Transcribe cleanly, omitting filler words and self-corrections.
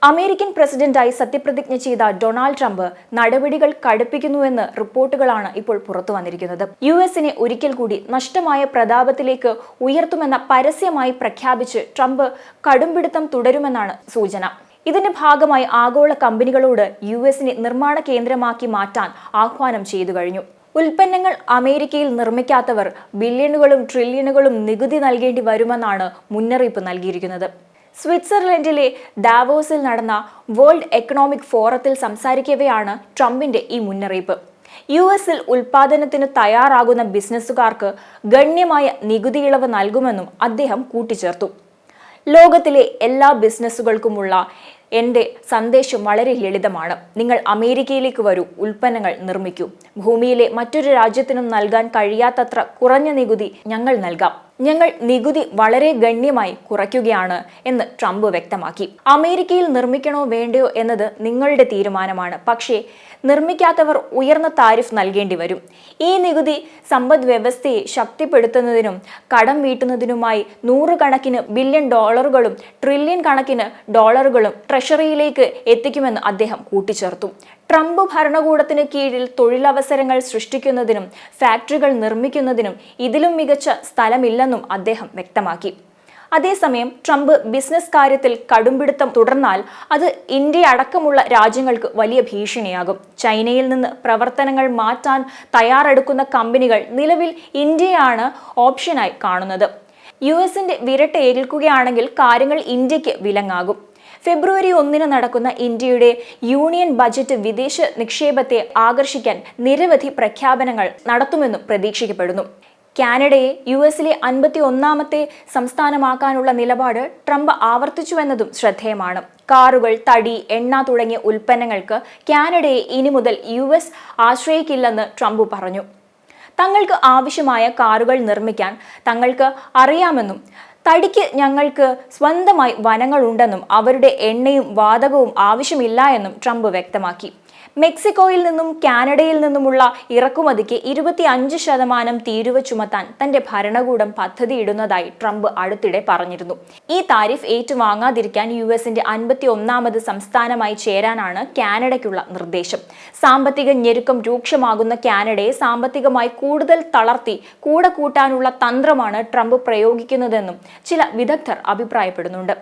American പ്രസിഡന്റായി സത്യപ്രതിജ്ഞ ചെയ്ത ഡൊണാൾഡ് ട്രംപ് നടപടികൾ കടുപ്പിക്കുന്നുവെന്ന് റിപ്പോർട്ടുകളാണ് ഇപ്പോൾ പുറത്തു വന്നിരിക്കുന്നത്. യുഎസിനെ ഒരിക്കൽ കൂടി നഷ്ടമായ പ്രതാപത്തിലേക്ക് ഉയർത്തുമെന്ന പരസ്യമായി പ്രഖ്യാപിച്ച് ട്രംപ് കടുംപിടുത്തം തുടരുമെന്നാണ് സൂചന. ഇതിന്റെ ഭാഗമായി ആഗോള കമ്പനികളോട് യുഎസിനെ നിർമ്മാണ കേന്ദ്രമാക്കി മാറ്റാൻ ആഹ്വാനം ചെയ്തു കഴിഞ്ഞു. ഉൽപ്പന്നങ്ങൾ അമേരിക്കയിൽ നിർമ്മിക്കാത്തവർ ബില്യണുകളും ട്രില്യണുകളും നികുതി നൽകേണ്ടി വരുമെന്നാണ് മുന്നറിയിപ്പ് നൽകിയിരിക്കുന്നത്. സ്വിറ്റ്സർലൻഡിലെ ഡാവോസിൽ നടന്ന വേൾഡ് എക്കണോമിക് ഫോറത്തിൽ സംസാരിക്കവെയാണ് ട്രംപിന്റെ ഈ മുന്നറിയിപ്പ്. യുഎസിൽ ഉൽപാദനത്തിന് തയ്യാറാകുന്ന ബിസിനസ്സുകാർക്ക് ഗണ്യമായ നികുതി ഇളവ് നൽകുമെന്നും അദ്ദേഹം കൂട്ടിച്ചേർത്തു. ലോകത്തിലെ എല്ലാ ബിസിനസ്സുകൾക്കുമുള്ള എൻ്റെ സന്ദേശം വളരെ ലളിതമാണ്. നിങ്ങൾ അമേരിക്കയിലേക്ക് വരൂ, ഉൽപ്പന്നങ്ങൾ നിർമ്മിക്കൂ. ഭൂമിയിലെ മറ്റൊരു രാജ്യത്തിനും നൽകാൻ കഴിയാത്തത്ര കുറഞ്ഞ നികുതി ഞങ്ങൾ നൽകാം. ഞങ്ങൾ നികുതി വളരെ ഗണ്യമായി കുറയ്ക്കുകയാണ് എന്ന് ട്രംപ് വ്യക്തമാക്കി. അമേരിക്കയിൽ നിർമ്മിക്കണോ വേണ്ടയോ എന്നത് നിങ്ങളുടെ തീരുമാനമാണ്. പക്ഷേ നിർമ്മിക്കാത്തവർ ഉയർന്ന താരിഫ് നൽകേണ്ടി വരും. ഈ നികുതി സമ്പദ് വ്യവസ്ഥയെ ശക്തിപ്പെടുത്തുന്നതിനും കടം വീട്ടുന്നതിനുമായി നൂറുകണക്കിന് ബില്യൺ ഡോളറുകളും ട്രില്യൺ കണക്കിന് ഡോളറുകളും ട്രഷറിയിലേക്ക് എത്തിക്കുമെന്ന് അദ്ദേഹം കൂട്ടിച്ചേർത്തു. ട്രംപ് ഭരണകൂടത്തിന് കീഴിൽ തൊഴിലവസരങ്ങൾ സൃഷ്ടിക്കുന്നതിനും ഫാക്ടറികൾ നിർമ്മിക്കുന്നതിനും ഇതിലും മികച്ച സ്ഥലമില്ലെന്നും അദ്ദേഹം വ്യക്തമാക്കി. അതേസമയം ട്രംപ് ബിസിനസ് കാര്യത്തിൽ കടുംപിടുത്തം തുടർന്നാൽ അത് ഇന്ത്യ അടക്കമുള്ള രാജ്യങ്ങൾക്ക് വലിയ ഭീഷണിയാകും. ചൈനയിൽ നിന്ന് പ്രവർത്തനങ്ങൾ മാറ്റാൻ തയ്യാറെടുക്കുന്ന കമ്പനികൾ നിലവിൽ ഇന്ത്യയാണ് ഓപ്ഷനായി കാണുന്നത്. യുഎസിന്റെ വിരട്ട് ഏൽക്കുകയാണെങ്കിൽ കാര്യങ്ങൾ ഇന്ത്യക്ക് വിലങ്ങാകും. ഫെബ്രുവരി 1 നടക്കുന്ന ഇന്ത്യയുടെ യൂണിയൻ ബജറ്റ് വിദേശ നിക്ഷേപത്തെ ആകർഷിക്കാൻ നിരവധി പ്രഖ്യാപനങ്ങൾ നടത്തുമെന്നും പ്രതീക്ഷിക്കപ്പെടുന്നു. കാനഡയെ യുഎസിലെ 51ാമത്തെ സംസ്ഥാനമാക്കാനുള്ള നിലപാട് ട്രംപ് ആവർത്തിച്ചുവെന്നതും ശ്രദ്ധേയമാണ്. കാറുകൾ, തടി, എണ്ണ തുടങ്ങിയ ഉൽപ്പന്നങ്ങൾക്ക് കാനഡയെ ഇനി മുതൽ യുഎസ് ആശ്രയിക്കില്ലെന്ന് ട്രംപ് പറഞ്ഞു. തങ്ങൾക്ക് ആവശ്യമായ കാറുകൾ നിർമ്മിക്കാൻ തങ്ങൾക്ക് അറിയാമെന്നും തടിക്ക് ഞങ്ങൾക്ക് സ്വന്തമായി വനങ്ങളുണ്ടെന്നും അവരുടെ എണ്ണയും വാതകവും ആവശ്യമില്ല എന്നും ട്രംപ് വ്യക്തമാക്കി. മെക്സിക്കോയിൽ നിന്നും കാനഡയിൽ നിന്നുമുള്ള ഇറക്കുമതിക്ക് 25% തീരുവ ചുമത്താൻ തന്റെ ഭരണകൂടം പദ്ധതിയിടുന്നതായി ട്രംപ് അടുത്തിടെ പറഞ്ഞിരുന്നു. ഈ താരിഫ് ഏറ്റുവാങ്ങാതിരിക്കാൻ യുഎസിന്റെ 51ാമത് സംസ്ഥാനമായി ചേരാനാണ് കാനഡയ്ക്കുള്ള നിർദ്ദേശം. സാമ്പത്തിക ഞെരുക്കം രൂക്ഷമാകുന്ന കാനഡയെ സാമ്പത്തികമായി കൂടുതൽ തളർത്തി കൂടെ കൂട്ടാനുള്ള തന്ത്രമാണ് ട്രംപ് പ്രയോഗിക്കുന്നതെന്നും ചില വിദഗ്ധർ അഭിപ്രായപ്പെടുന്നുണ്ട്.